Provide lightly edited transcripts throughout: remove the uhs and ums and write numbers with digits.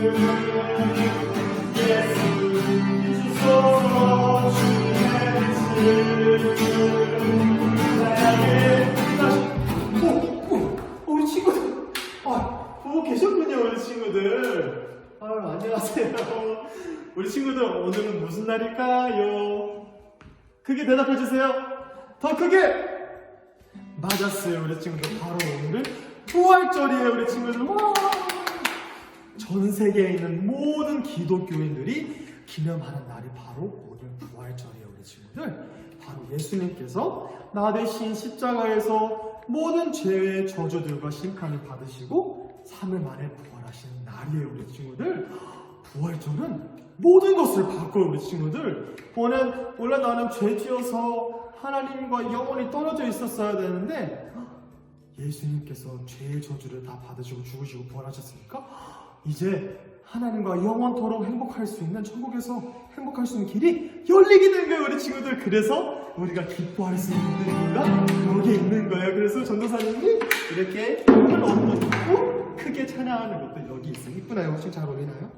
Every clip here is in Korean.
주소서 우리 친구들 보고 계셨군요. 우리 친구들 안녕하세요. 우리 친구들 오늘은 무슨 날일까요? 크게 대답해주세요. 더 크게. 맞았어요. 우리 친구들 바로 오늘은 부활절이에요. 우리 친구들 전 세계에 있는 모든 기독교인들이 기념하는 날이 바로 오늘 부활절이에요. 우리 친구들 바로 예수님께서 나 대신 십자가에서 모든 죄의 저주들과 심판을 받으시고 3일 만에 부활하신 날이에요. 우리 친구들 부활절은 모든 것을 바꿔요. 우리 친구들 원래 나는 죄지어서 하나님과 영원히 떨어져 있었어야 되는데 예수님께서 죄의 저주를 다 받으시고 죽으시고 부활하셨으니까 이제 하나님과 영원토록 행복할 수 있는 천국에서 행복할 수 있는 길이 열리게 된 거예요. 우리 친구들 그래서 우리가 기뻐할 수 있는 이유가 여기 있는 거예요. 그래서 전도사님이 이렇게 큰 옷도 입고 크게 찬양하는 것도 여기 있어요. 이쁘나요? 혹시 잘 어울리나요?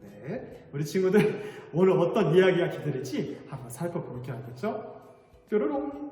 네, 우리 친구들 오늘 어떤 이야기가 기다릴지 한번 살펴볼게요. 알겠죠? 뾰로롱.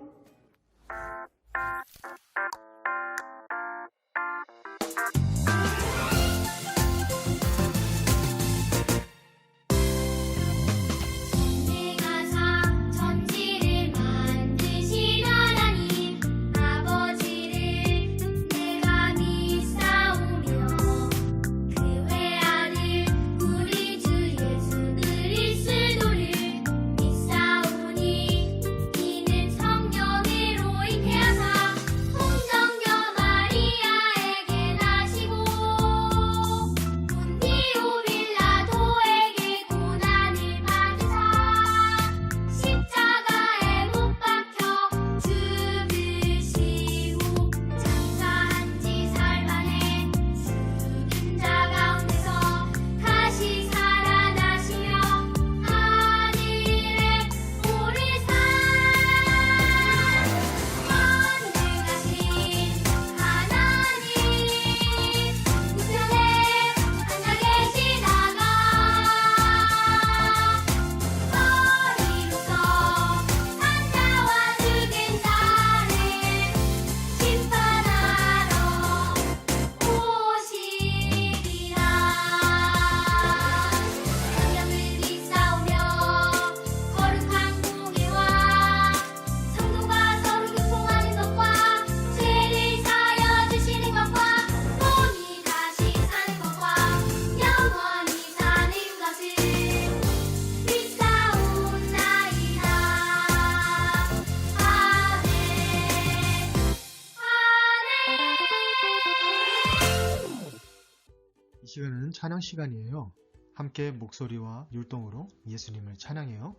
이 시간은 찬양 시간이에요. 함께 목소리와 율동으로 예수님을 찬양해요.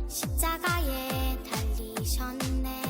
십자가에 달리셨네.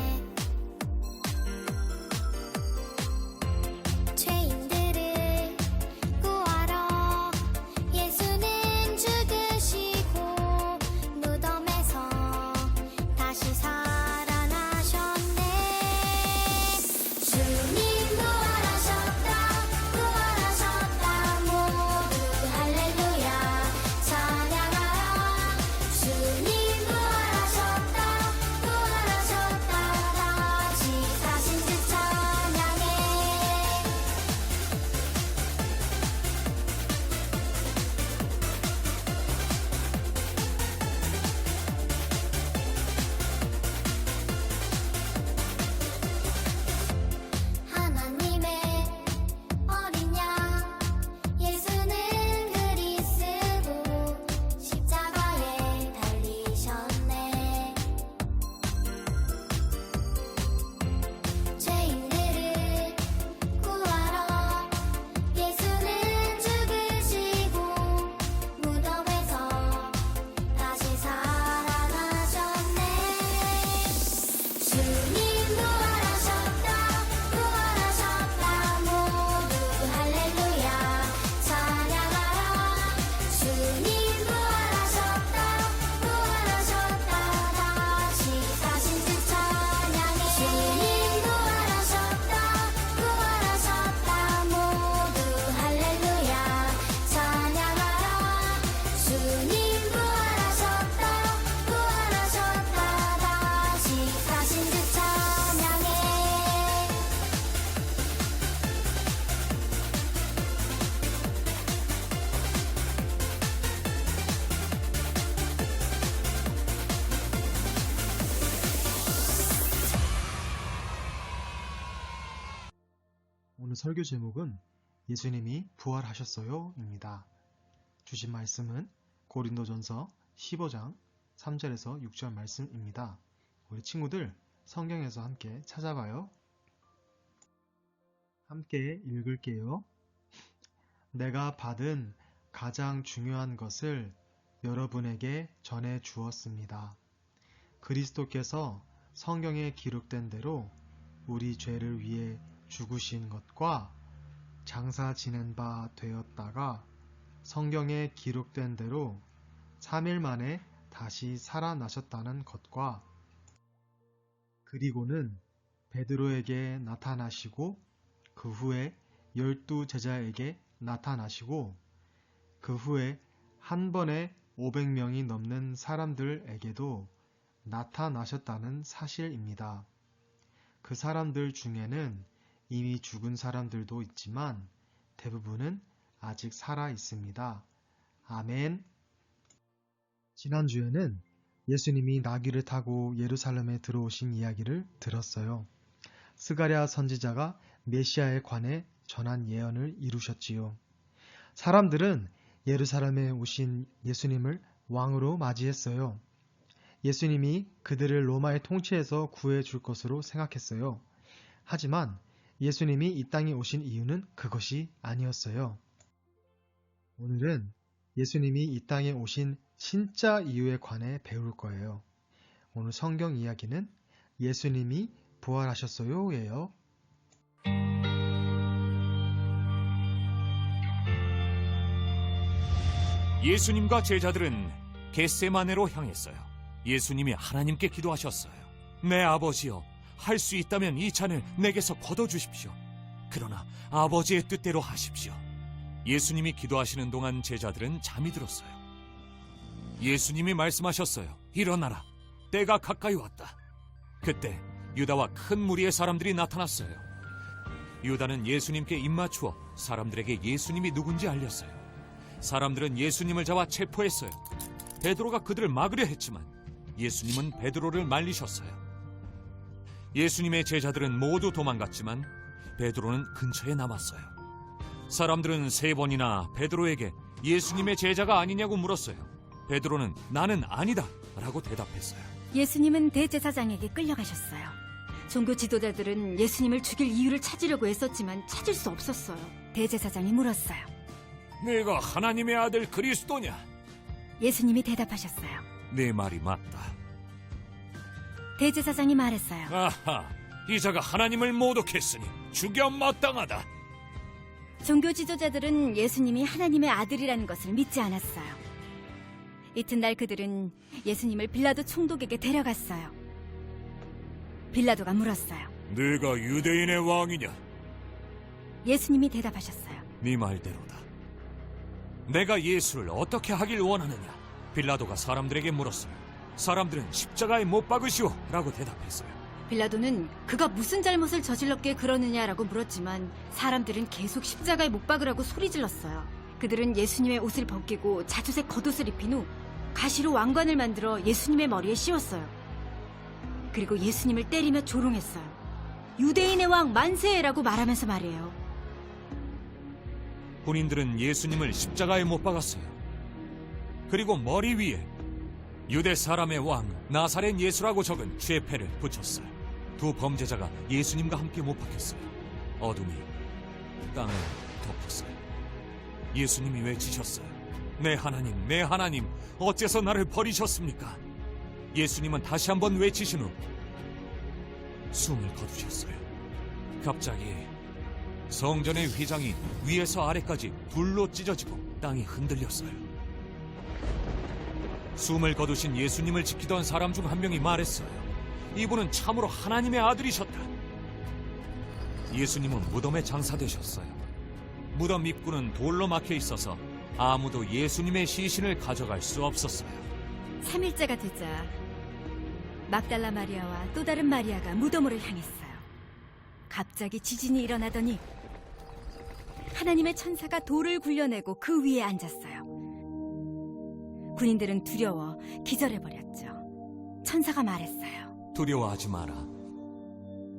설교 제목은 예수님이 부활하셨어요 입니다. 주신 말씀은 고린도전서 15장 3절에서 6절 말씀입니다. 우리 친구들 성경에서 함께 찾아봐요. 함께 읽을게요. 내가 받은 가장 중요한 것을 여러분에게 전해 주었습니다. 그리스도께서 성경에 기록된 대로 우리 죄를 위해 죽으신 것과 장사 지낸 바 되었다가 성경에 기록된 대로 3일 만에 다시 살아나셨다는 것과 그리고는 베드로에게 나타나시고 그 후에 12 제자에게 나타나시고 그 후에 한 번에 500명이 넘는 사람들에게도 나타나셨다는 사실입니다. 그 사람들 중에는 이미 죽은 사람들도 있지만 대부분은 아직 살아 있습니다. 아멘. 지난주에는 예수님이 나귀를 타고 예루살렘에 들어오신 이야기를 들었어요. 스가랴 선지자가 메시아에 관해 전한 예언을 이루셨지요. 사람들은 예루살렘에 오신 예수님을 왕으로 맞이했어요. 예수님이 그들을 로마의 통치에서 구해줄 것으로 생각했어요. 하지만 예수님이 이 땅에 오신 이유는 그것이 아니었어요. 오늘은 예수님이 이 땅에 오신 진짜 이유에 관해 배울 거예요. 오늘 성경 이야기는 예수님이 부활하셨어요 예요. 예수님과 제자들은 겟세마네로 향했어요. 예수님이 하나님께 기도하셨어요. 내 아버지여, 할 수 있다면 이 잔을 내게서 거둬주십시오. 그러나 아버지의 뜻대로 하십시오. 예수님이 기도하시는 동안 제자들은 잠이 들었어요. 예수님이 말씀하셨어요. 일어나라. 때가 가까이 왔다. 그때 유다와 큰 무리의 사람들이 나타났어요. 유다는 예수님께 입맞추어 사람들에게 예수님이 누군지 알렸어요. 사람들은 예수님을 잡아 체포했어요. 베드로가 그들을 막으려 했지만 예수님은 베드로를 말리셨어요. 예수님의 제자들은 모두 도망갔지만 베드로는 근처에 남았어요. 사람들은 3번이나 베드로에게 예수님의 제자가 아니냐고 물었어요. 베드로는 나는 아니다 라고 대답했어요. 예수님은 대제사장에게 끌려가셨어요. 종교 지도자들은 예수님을 죽일 이유를 찾으려고 애썼지만 찾을 수 없었어요. 대제사장이 물었어요. 네가 하나님의 아들 그리스도냐? 예수님이 대답하셨어요. 네 말이 맞다. 대제사장이 말했어요. 아하, 이자가 하나님을 모독했으니 죽여 마땅하다. 종교 지도자들은 예수님이 하나님의 아들이라는 것을 믿지 않았어요. 이튿날 그들은 예수님을 빌라도 총독에게 데려갔어요. 빌라도가 물었어요. 네가 유대인의 왕이냐? 예수님이 대답하셨어요. 네 말대로다. 내가 예수를 어떻게 하길 원하느냐? 빌라도가 사람들에게 물었어요. 사람들은 십자가에 못 박으시오 라고 대답했어요. 빌라도는 그가 무슨 잘못을 저질렀기에 그러느냐라고 물었지만 사람들은 계속 십자가에 못 박으라고 소리질렀어요. 그들은 예수님의 옷을 벗기고 자주색 겉옷을 입힌 후 가시로 왕관을 만들어 예수님의 머리에 씌웠어요. 그리고 예수님을 때리며 조롱했어요. 유대인의 왕 만세라고 말하면서 말이에요. 군인들은 예수님을 십자가에 못 박았어요. 그리고 머리 위에 유대 사람의 왕 나사렛 예수라고 적은 죄패를 붙였어요. 두 범죄자가 예수님과 함께 못 박혔어요. 어둠이 땅을 덮었어요. 예수님이 외치셨어요. 내 하나님, 내 하나님, 어째서 나를 버리셨습니까? 예수님은 다시 한번 외치신 후 숨을 거두셨어요. 갑자기 성전의 휘장이 위에서 아래까지 불로 찢어지고 땅이 흔들렸어요. 숨을 거두신 예수님을 지키던 사람 중 한 명이 말했어요. 이분은 참으로 하나님의 아들이셨다. 예수님은 무덤에 장사되셨어요. 무덤 입구는 돌로 막혀 있어서 아무도 예수님의 시신을 가져갈 수 없었어요. 3일째가 되자 막달라 마리아와 또 다른 마리아가 무덤으로 향했어요. 갑자기 지진이 일어나더니 하나님의 천사가 돌을 굴려내고 그 위에 앉았어요. 군인들은 두려워 기절해버렸죠. 천사가 말했어요. 두려워하지 마라.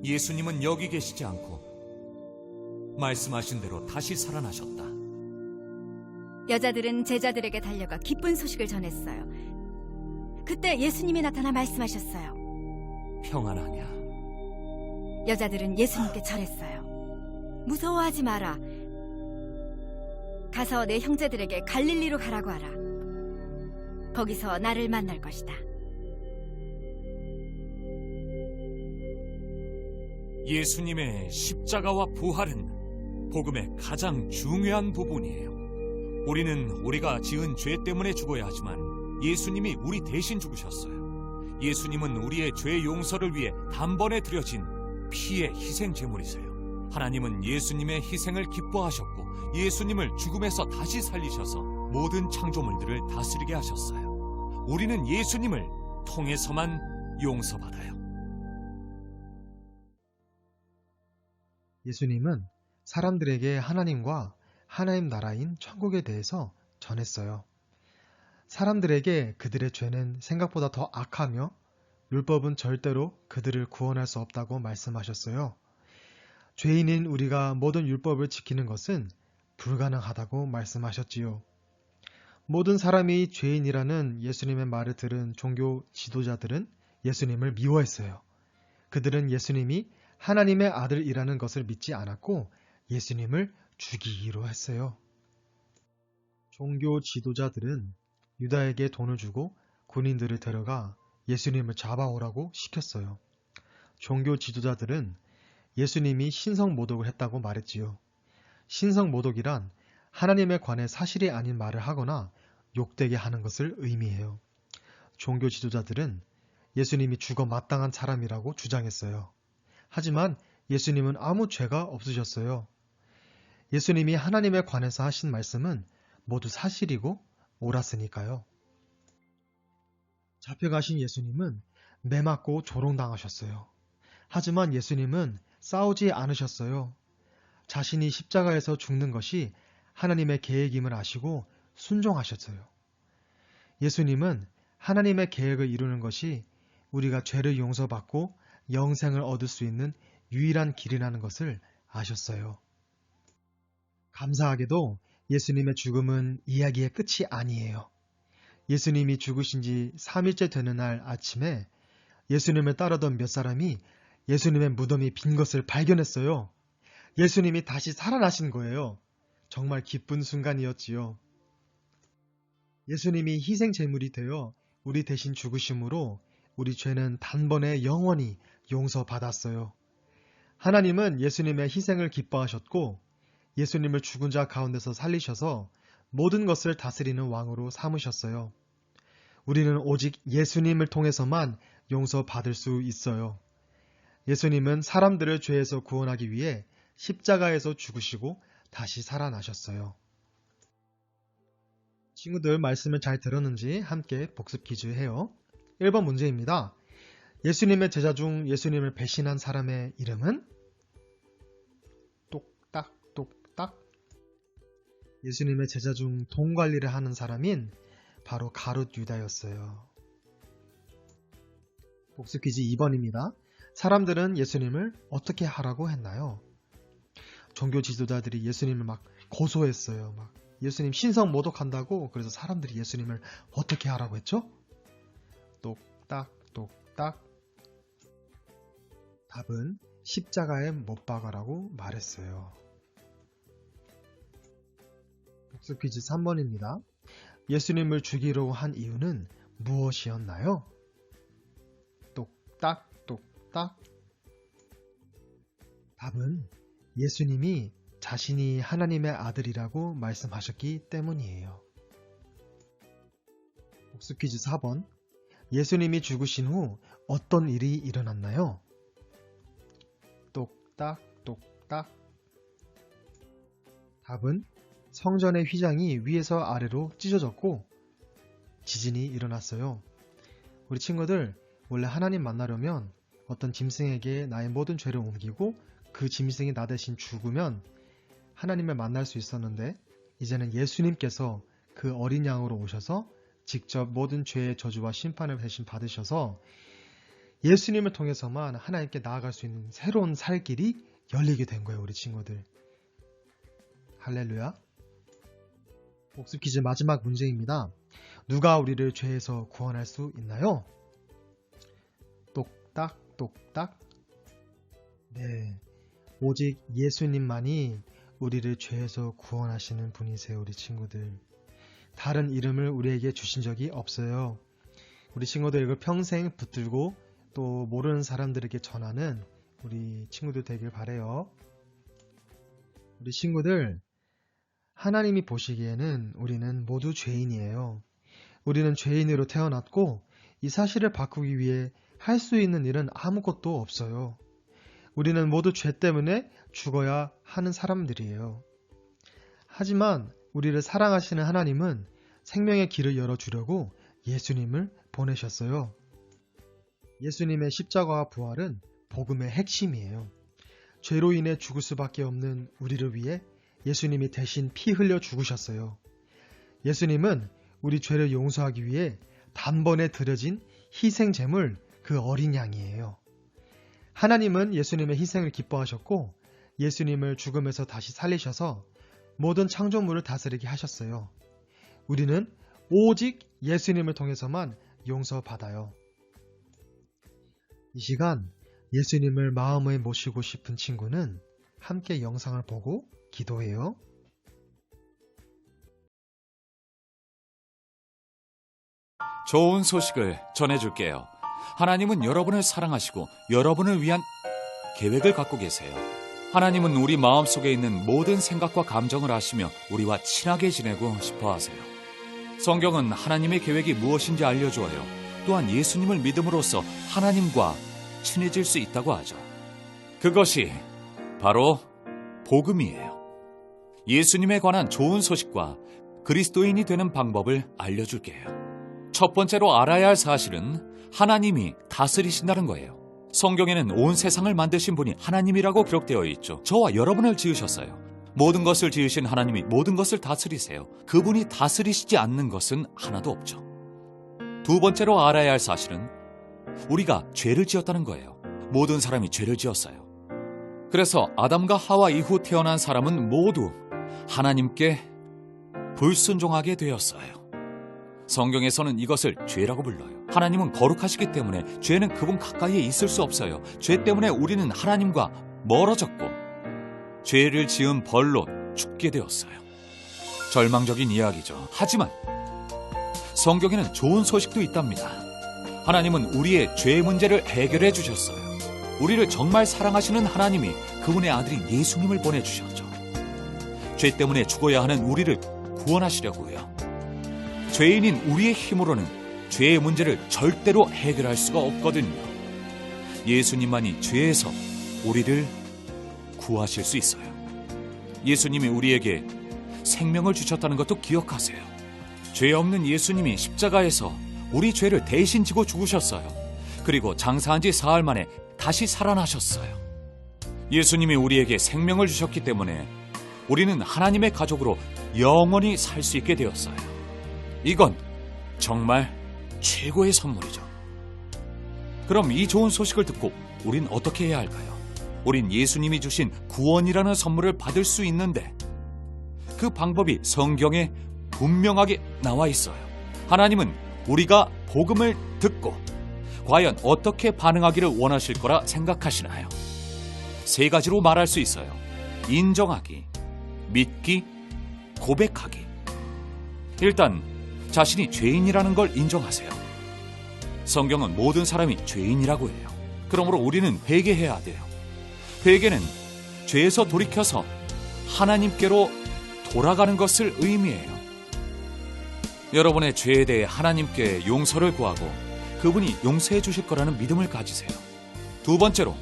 예수님은 여기 계시지 않고 말씀하신 대로 다시 살아나셨다. 여자들은 제자들에게 달려가 기쁜 소식을 전했어요. 그때 예수님이 나타나 말씀하셨어요. 평안하냐? 여자들은 예수님께 절했어요. 무서워하지 마라. 가서 내 형제들에게 갈릴리로 가라고 하라. 거기서 나를 만날 것이다. 예수님의 십자가와 부활은 복음의 가장 중요한 부분이에요. 우리는 우리가 지은 죄 때문에 죽어야 하지만 예수님이 우리 대신 죽으셨어요. 예수님은 우리의 죄 용서를 위해 단번에 드려진 피의 희생 제물이세요. 하나님은 예수님의 희생을 기뻐하셨고 예수님을 죽음에서 다시 살리셔서 모든 창조물들을 다스리게 하셨어요. 우리는 예수님을 통해서만 용서받아요. 예수님은 사람들에게 하나님과 하나님 나라인 천국에 대해서 전했어요. 사람들에게 그들의 죄는 생각보다 더 악하며 율법은 절대로 그들을 구원할 수 없다고 말씀하셨어요. 죄인인 우리가 모든 율법을 지키는 것은 불가능하다고 말씀하셨지요. 모든 사람이 죄인이라는 예수님의 말을 들은 종교 지도자들은 예수님을 미워했어요. 그들은 예수님이 하나님의 아들이라는 것을 믿지 않았고 예수님을 죽이기로 했어요. 종교 지도자들은 유다에게 돈을 주고 군인들을 데려가 예수님을 잡아오라고 시켰어요. 종교 지도자들은 예수님이 신성모독을 했다고 말했지요. 신성모독이란 하나님에 관해 사실이 아닌 말을 하거나 욕되게 하는 것을 의미해요. 종교 지도자들은 예수님이 죽어 마땅한 사람이라고 주장했어요. 하지만 예수님은 아무 죄가 없으셨어요. 예수님이 하나님에 관해서 하신 말씀은 모두 사실이고 옳았으니까요. 잡혀가신 예수님은 매맞고 조롱당하셨어요. 하지만 예수님은 싸우지 않으셨어요. 자신이 십자가에서 죽는 것이 하나님의 계획임을 아시고 순종하셨어요. 예수님은 하나님의 계획을 이루는 것이 우리가 죄를 용서받고 영생을 얻을 수 있는 유일한 길이라는 것을 아셨어요. 감사하게도 예수님의 죽음은 이야기의 끝이 아니에요. 예수님이 죽으신 지 3일째 되는 날 아침에 예수님을 따르던 몇 사람이 예수님의 무덤이 빈 것을 발견했어요. 예수님이 다시 살아나신 거예요. 정말 기쁜 순간이었지요. 예수님이 희생 제물이 되어 우리 대신 죽으심으로 우리 죄는 단번에 영원히 용서받았어요. 하나님은 예수님의 희생을 기뻐하셨고 예수님을 죽은 자 가운데서 살리셔서 모든 것을 다스리는 왕으로 삼으셨어요. 우리는 오직 예수님을 통해서만 용서받을 수 있어요. 예수님은 사람들을 죄에서 구원하기 위해 십자가에서 죽으시고 다시 살아나셨어요. 친구들 말씀을 잘 들었는지 함께 복습 퀴즈 해요. 1번 문제입니다. 예수님의 제자 중 예수님을 배신한 사람의 이름은? 똑딱. 예수님의 제자 중 돈 관리를 하는 사람인 바로 가룟 유다였어요. 복습 퀴즈 2번입니다. 사람들은 예수님을 어떻게 하라고 했나요? 종교 지도자들이 예수님을 막 고소했어요. 막 예수님 신성 모독한다고. 그래서 사람들이 예수님을 어떻게 하라고 했죠? 똑딱. 답은 십자가에 못 박아라고 말했어요. 복습 퀴즈 3번입니다. 예수님을 죽이려고 한 이유는 무엇이었나요? 똑딱. 답은 예수님이 자신이 하나님의 아들이라고 말씀하셨기 때문이에요. 복습 퀴즈 4번. 예수님이 죽으신 후 어떤 일이 일어났나요? 똑딱. 답은 성전의 휘장이 위에서 아래로 찢어졌고 지진이 일어났어요. 우리 친구들, 원래 하나님 만나려면 어떤 짐승에게 나의 모든 죄를 옮기고 그 짐승이 나 대신 죽으면 하나님을 만날 수 있었는데 이제는 예수님께서 그 어린 양으로 오셔서 직접 모든 죄의 저주와 심판을 대신 받으셔서 예수님을 통해서만 하나님께 나아갈 수 있는 새로운 살 길이 열리게 된 거예요, 우리 친구들. 할렐루야. 복습 퀴즈 마지막 문제입니다. 누가 우리를 죄에서 구원할 수 있나요? 똑딱 똑딱. 네, 오직 예수님만이 우리를 죄에서 구원하시는 분이세요. 우리 친구들. 다른 이름을 우리에게 주신 적이 없어요. 우리 친구들 이걸 평생 붙들고 또 모르는 사람들에게 전하는 우리 친구들 되길 바래요. 우리 친구들, 하나님이 보시기에는 우리는 모두 죄인이에요. 우리는 죄인으로 태어났고 이 사실을 바꾸기 위해 할 수 있는 일은 아무것도 없어요. 우리는 모두 죄 때문에 죽어야 하는 사람들이에요. 하지만 우리를 사랑하시는 하나님은 생명의 길을 열어주려고 예수님을 보내셨어요. 예수님의 십자가와 부활은 복음의 핵심이에요. 죄로 인해 죽을 수밖에 없는 우리를 위해 예수님이 대신 피 흘려 죽으셨어요. 예수님은 우리 죄를 용서하기 위해 단번에 드려진 희생제물, 그 어린 양이에요. 하나님은 예수님의 희생을 기뻐하셨고 예수님을 죽음에서 다시 살리셔서 모든 창조물을 다스리게 하셨어요. 우리는 오직 예수님을 통해서만 용서받아요. 이 시간 예수님을 마음에 모시고 싶은 친구는 함께 영상을 보고 기도해요. 좋은 소식을 전해줄게요. 하나님은 여러분을 사랑하시고 여러분을 위한 계획을 갖고 계세요. 하나님은 우리 마음속에 있는 모든 생각과 감정을 아시며 우리와 친하게 지내고 싶어 하세요. 성경은 하나님의 계획이 무엇인지 알려주어요. 또한 예수님을 믿음으로써 하나님과 친해질 수 있다고 하죠. 그것이 바로 복음이에요. 예수님에 관한 좋은 소식과 그리스도인이 되는 방법을 알려줄게요. 첫 번째로 알아야 할 사실은 하나님이 다스리신다는 거예요. 성경에는 온 세상을 만드신 분이 하나님이라고 기록되어 있죠. 저와 여러분을 지으셨어요. 모든 것을 지으신 하나님이 모든 것을 다스리세요. 그분이 다스리시지 않는 것은 하나도 없죠. 두 번째로 알아야 할 사실은 우리가 죄를 지었다는 거예요. 모든 사람이 죄를 지었어요. 그래서 아담과 하와 이후 태어난 사람은 모두 하나님께 불순종하게 되었어요. 성경에서는 이것을 죄라고 불러요. 하나님은 거룩하시기 때문에 죄는 그분 가까이에 있을 수 없어요. 죄 때문에 우리는 하나님과 멀어졌고 죄를 지은 벌로 죽게 되었어요. 절망적인 이야기죠. 하지만 성경에는 좋은 소식도 있답니다. 하나님은 우리의 죄 문제를 해결해 주셨어요. 우리를 정말 사랑하시는 하나님이 그분의 아들인 예수님을 보내주셨죠. 죄 때문에 죽어야 하는 우리를 구원하시려고요. 죄인인 우리의 힘으로는 죄의 문제를 절대로 해결할 수가 없거든요. 예수님만이 죄에서 우리를 구하실 수 있어요. 예수님이 우리에게 생명을 주셨다는 것도 기억하세요. 죄 없는 예수님이 십자가에서 우리 죄를 대신 지고 죽으셨어요. 그리고 장사한 지 사흘 만에 다시 살아나셨어요. 예수님이 우리에게 생명을 주셨기 때문에 우리는 하나님의 가족으로 영원히 살 수 있게 되었어요. 이건 정말 최고의 선물이죠. 그럼 이 좋은 소식을 듣고 우린 어떻게 해야 할까요? 우린 예수님이 주신 구원이라는 선물을 받을 수 있는데 그 방법이 성경에 분명하게 나와 있어요. 하나님은 우리가 복음을 듣고 과연 어떻게 반응하기를 원하실 거라 생각하시나요? 세 가지로 말할 수 있어요. 인정하기, 믿기, 고백하기. 일단 자신이 죄인이라는 걸 인정하세요. 성경은 모든 사람이 죄인이라고 해요. 그러므로 우리는 회개해야 돼요. 회개는 죄에서 돌이켜서 하나님께로 돌아가는 것을 의미해요. 여러분의 죄에 대해 하나님께 용서를 구하고 그분이 용서해 주실 거라는 믿음을 가지세요. 두 번째로,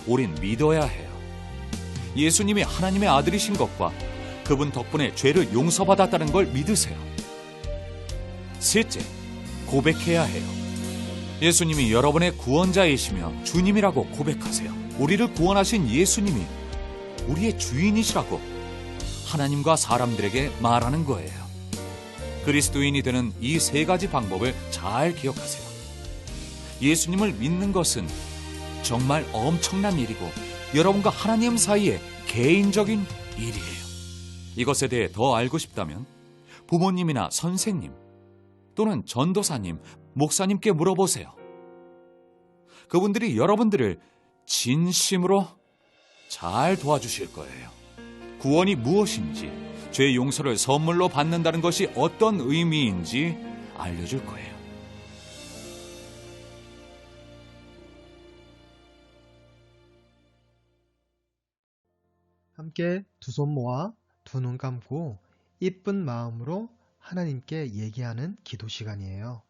우린 믿어야 해요. 예수님이 하나님의 아들이신 것과 그분 덕분에 죄를 용서받았다는 걸 믿으세요. 셋째, 고백해야 해요. 예수님이 여러분의 구원자이시며 주님이라고 고백하세요. 우리를 구원하신 예수님이 우리의 주인이시라고 하나님과 사람들에게 말하는 거예요. 그리스도인이 되는 이 세 가지 방법을 잘 기억하세요. 예수님을 믿는 것은 정말 엄청난 일이고 여러분과 하나님 사이의 개인적인 일이에요. 이것에 대해 더 알고 싶다면 부모님이나 선생님 또는 전도사님, 목사님께 물어보세요. 그분들이 여러분들을 진심으로 잘 도와주실 거예요. 구원이 무엇인지, 죄 용서를 선물로 받는다는 것이 어떤 의미인지 알려줄 거예요. 함께 두 손 모아 두 눈 감고 이쁜 마음으로 하나님께 얘기하는 기도 시간이에요.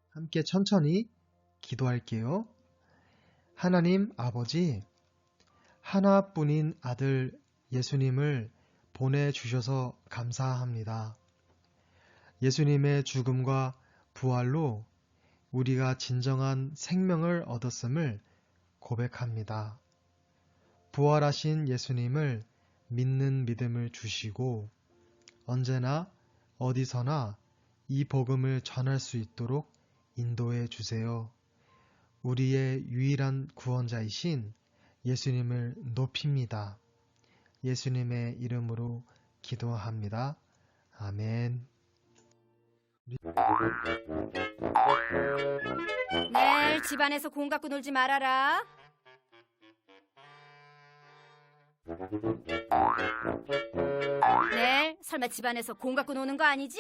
함께 천천히 기도할게요. 하나님 아버지, 하나뿐인 아들 예수님을 보내주셔서 감사합니다. 예수님의 죽음과 부활로 우리가 진정한 생명을 얻었음을 고백합니다. 부활하신 예수님을 믿는 믿음을 주시고 언제나 어디서나 이 복음을 전할 수 있도록 인도해 주세요. 우리의 유일한 구원자이신 예수님을 높입니다. 예수님의 이름으로 기도합니다. 아멘. 내일 집안에서 공 갖고 놀지 말아라. 내일 설마 집안에서 공 갖고 노는 거 아니지?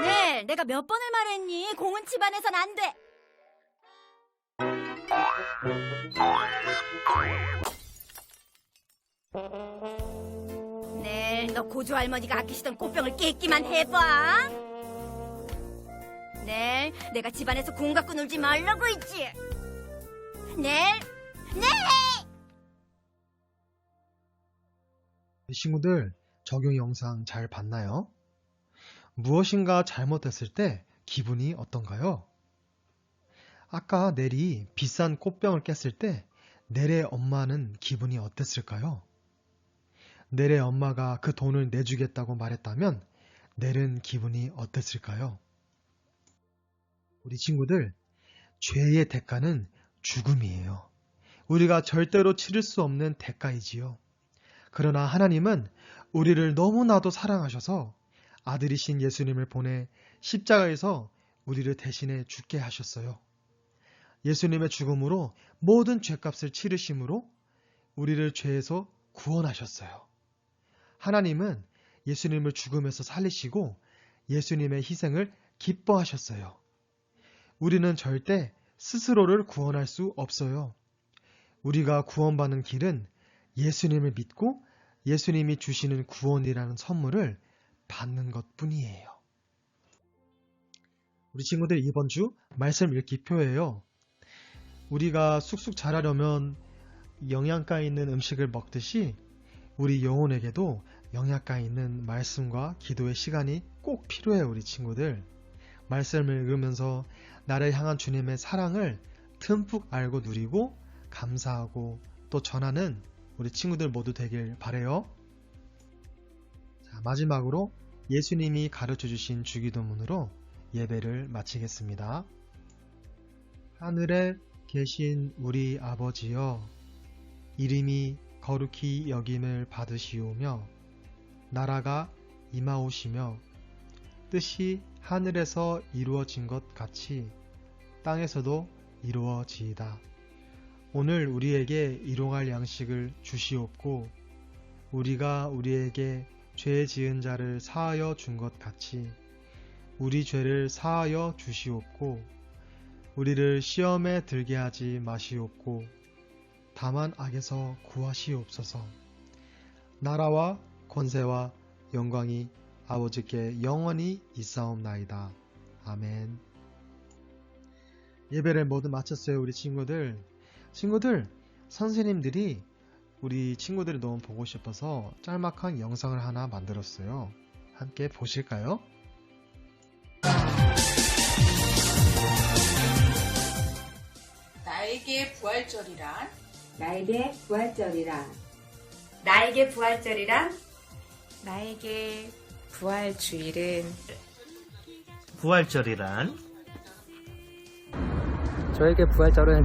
내일 내가 몇 번을 말했니? 공은 집안에선 안 돼. 내일 너 고조 할머니가 아끼시던 꽃병을 깨기만 해봐. 내일 내가 집안에서 공 갖고 놀지 말라고 했지. 내일. 친구들, 적용 영상 잘 봤나요? 무엇인가 잘못했을 때 기분이 어떤가요? 아까 넬이 비싼 꽃병을 깼을 때 넬의 엄마는 기분이 어땠을까요? 넬의 엄마가 그 돈을 내주겠다고 말했다면 넬은 기분이 어땠을까요? 우리 친구들, 죄의 대가는 죽음이에요. 우리가 절대로 치를 수 없는 대가이지요. 그러나 하나님은 우리를 너무나도 사랑하셔서 아들이신 예수님을 보내 십자가에서 우리를 대신해 죽게 하셨어요. 예수님의 죽음으로 모든 죄값을 치르심으로 우리를 죄에서 구원하셨어요. 하나님은 예수님을 죽음에서 살리시고 예수님의 희생을 기뻐하셨어요. 우리는 절대 스스로를 구원할 수 없어요. 우리가 구원받는 길은 예수님을 믿고 예수님이 주시는 구원이라는 선물을 받는 것뿐이에요. 우리 친구들, 이번 주 말씀 읽기 표예요. 우리가 쑥쑥 자라려면 영양가 있는 음식을 먹듯이 우리 영혼에게도 영양가 있는 말씀과 기도의 시간이 꼭 필요해요. 우리 친구들, 말씀을 읽으면서 나를 향한 주님의 사랑을 듬뿍 알고 누리고 감사하고 또 전하는 우리 친구들 모두 되길 바라요. 자, 마지막으로 예수님이 가르쳐 주신 주기도문으로 예배를 마치겠습니다. 하늘에 계신 우리 아버지여, 이름이 거룩히 여김을 받으시오며 나라가 임하오시며 뜻이 하늘에서 이루어진 것 같이 땅에서도 이루어지이다. 오늘 우리에게 일용할 양식을 주시옵고 우리가 우리에게 죄 지은 자를 사하여 준 것 같이 우리 죄를 사하여 주시옵고 우리를 시험에 들게 하지 마시옵고 다만 악에서 구하시옵소서. 나라와 권세와 영광이 아버지께 영원히 있사옵나이다. 아멘. 예배를 모두 마쳤어요. 우리 친구들, 선생님들이 우리 친구들이 너무 보고 싶어서 짤막한 영상을 하나 만들었어요. 함께 보실까요? 나에게 부활절이란? 나에게 부활절이란 나에게 부활절이란? 나에게 부활주일은? 부활절이란? 저에게 부활절은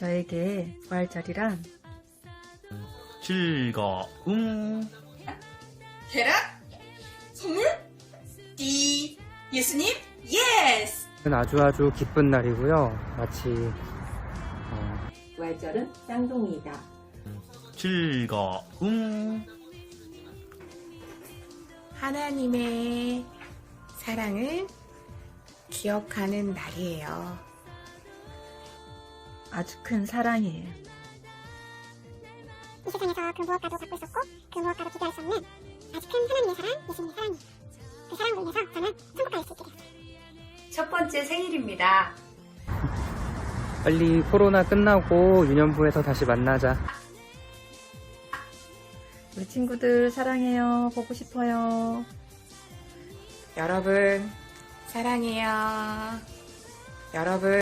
저에게 부활절이란 즐거움. 계란? 선물? 띠. 예수님? 예스! 아주 기쁜 날이고요. 마치 부활절은 쌍둥이이다. 즐거움. 하나님의 사랑을 기억하는 날이에요. 아주 큰 사랑이에요. 이 세상에서 그 무엇과도 바꿀 수 없고 그 무엇과도 비교할 수 없는 아주 큰 하나님의 사랑, 예수님의 사랑이에요. 그 사랑으로 인해서 저는 천국 갈 수 있게 되었어요. 첫 번째 생일입니다. 빨리 코로나 끝나고 유년부에서 다시 만나자. 우리 친구들 사랑해요. 보고 싶어요. 여러분, 사랑해요. 여러분,